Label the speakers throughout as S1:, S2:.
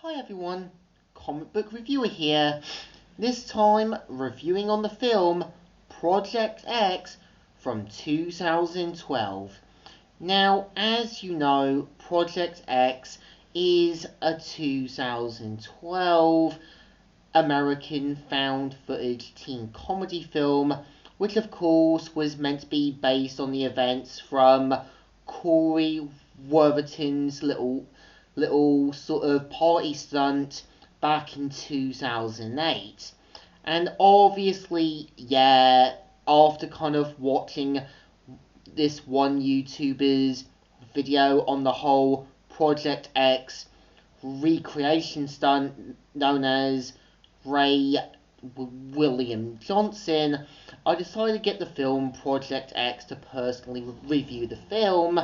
S1: Hi everyone, Comic Book Reviewer here. This time reviewing on the film Project X from 2012. Now, as you know, Project X is a 2012 American found footage teen comedy film, which of course was meant to be based on the events from Corey Worthington's little sort of party stunt back in 2008. And obviously, yeah, after kind of watching this one YouTuber's video on the whole Project X recreation stunt known as Ray William Johnson, I decided to get the film Project X to personally review the film.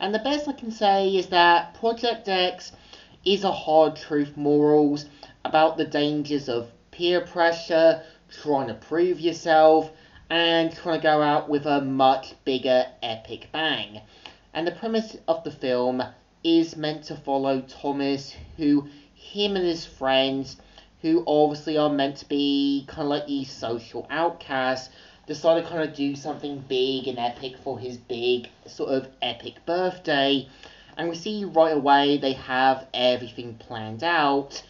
S1: And the best I can say is that Project X is a hard truth morals about the dangers of peer pressure, trying to prove yourself, and trying to go out with a much bigger epic bang. And the premise of the film is meant to follow Thomas, him and his friends, who obviously are meant to be kind of like these social outcasts, decide to kind of do something big and epic for his big sort of epic birthday. And we see right away they have everything planned out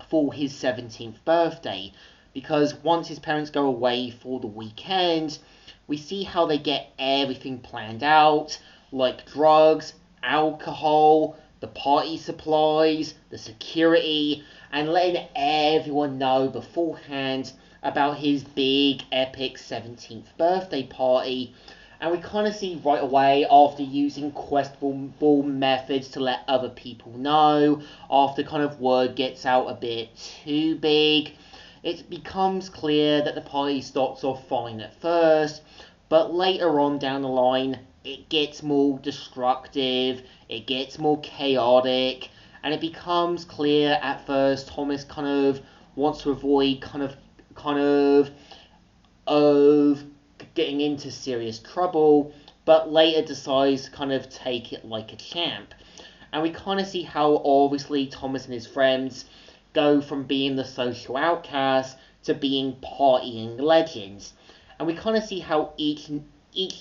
S1: for his 17th birthday. Because once his parents go away for the weekend, we see how they get everything planned out, like drugs, alcohol, the party supplies, the security, and letting everyone know beforehand about his big epic 17th birthday party. And we kind of see right away, after using questionable methods to let other people know, after kind of word gets out a bit too big, it becomes clear that the party starts off fine at first, but later on down the line, it gets more destructive, it gets more chaotic, and it becomes clear at first Thomas kind of wants to avoid of getting into serious trouble, but later decides to kind of take it like a champ. And we kind of see how obviously Thomas and his friends go from being the social outcasts to being partying legends. And we kind of see how each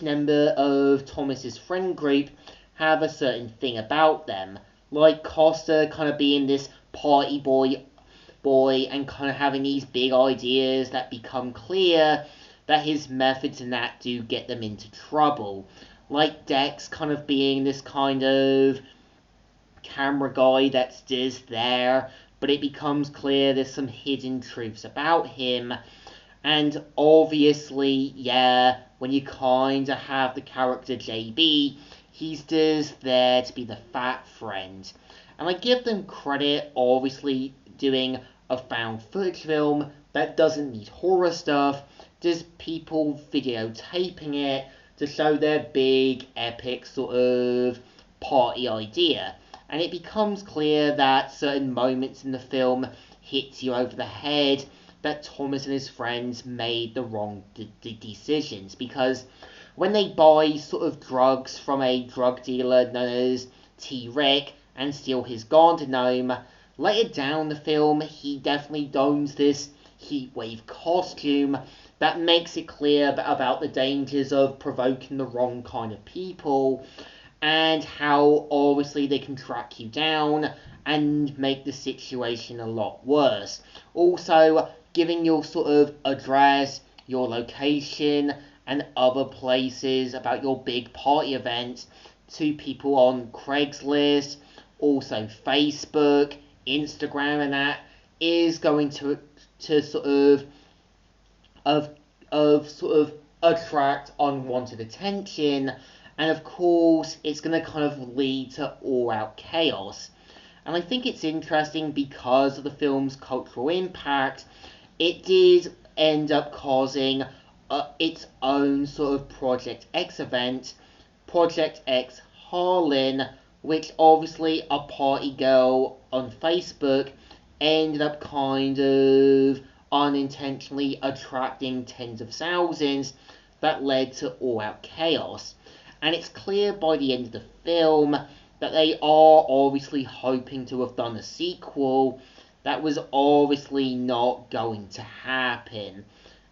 S1: member of Thomas's friend group have a certain thing about them. Like Costa kind of being this party boy and kind of having these big ideas that become clear that his methods and that do get them into trouble. Like Dex kind of being this kind of camera guy that's just there, but it becomes clear there's some hidden truths about him. And obviously, yeah, when you kinda have the character JB, he's just there to be the fat friend. And I give them credit, obviously, doing a found footage film that doesn't need horror stuff, just people videotaping it to show their big, epic sort of party idea. And it becomes clear that certain moments in the film hits you over the head that Thomas and his friends made the wrong decisions, because when they buy sort of drugs from a drug dealer known as T-Rick and steal his Garden Gnome, later down the film he definitely dons this heatwave costume that makes it clear about the dangers of provoking the wrong kind of people, and how obviously they can track you down and make the situation a lot worse. Also, giving your sort of address, your location, and other places about your big party events to people on Craigslist, also Facebook, Instagram, and that is going to sort of attract unwanted attention, and of course it's going to kind of lead to all-out chaos. And I think it's interesting because of the film's cultural impact, it did end up causing its own sort of Project X event, Project X Harlan, which obviously a party girl on Facebook ended up kind of unintentionally attracting tens of thousands that led to all-out chaos. And it's clear by the end of the film that they are obviously hoping to have done a sequel, that was obviously not going to happen.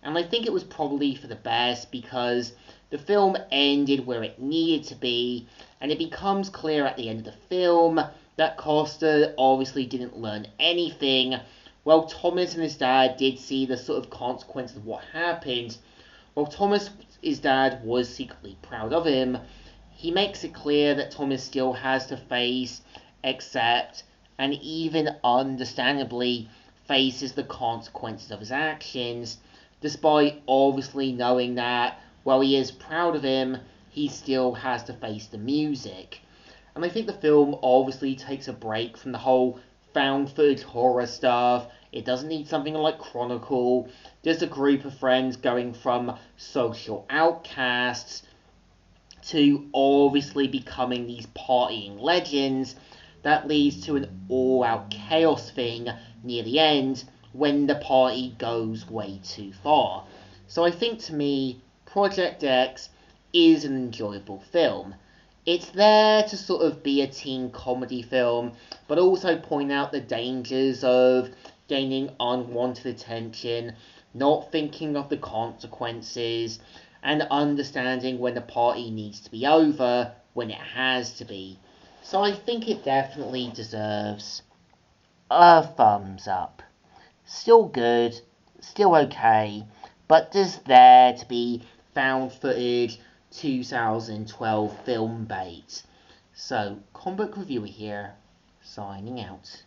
S1: And I think it was probably for the best, because the film ended where it needed to be, and it becomes clear at the end of the film that Costa obviously didn't learn anything. While Thomas and his dad did see the sort of consequences of what happened, while Thomas, his dad, was secretly proud of him, he makes it clear that Thomas still has to face, accept, and even understandably faces the consequences of his actions, despite obviously knowing that, while he is proud of him, he still has to face the music. And I think the film obviously takes a break from the whole found footage horror stuff. It doesn't need something like Chronicle. Just a group of friends going from social outcasts to obviously becoming these partying legends that leads to an all-out chaos thing near the end when the party goes way too far. So I think, to me, Project X is an enjoyable film. It's there to sort of be a teen comedy film, but also point out the dangers of gaining unwanted attention, not thinking of the consequences, and understanding when the party needs to be over when it has to be. So I think it definitely deserves a thumbs up. Still good, still okay, but just there to be found footage 2012 film bait. So, Comic Book Reviewer here, signing out.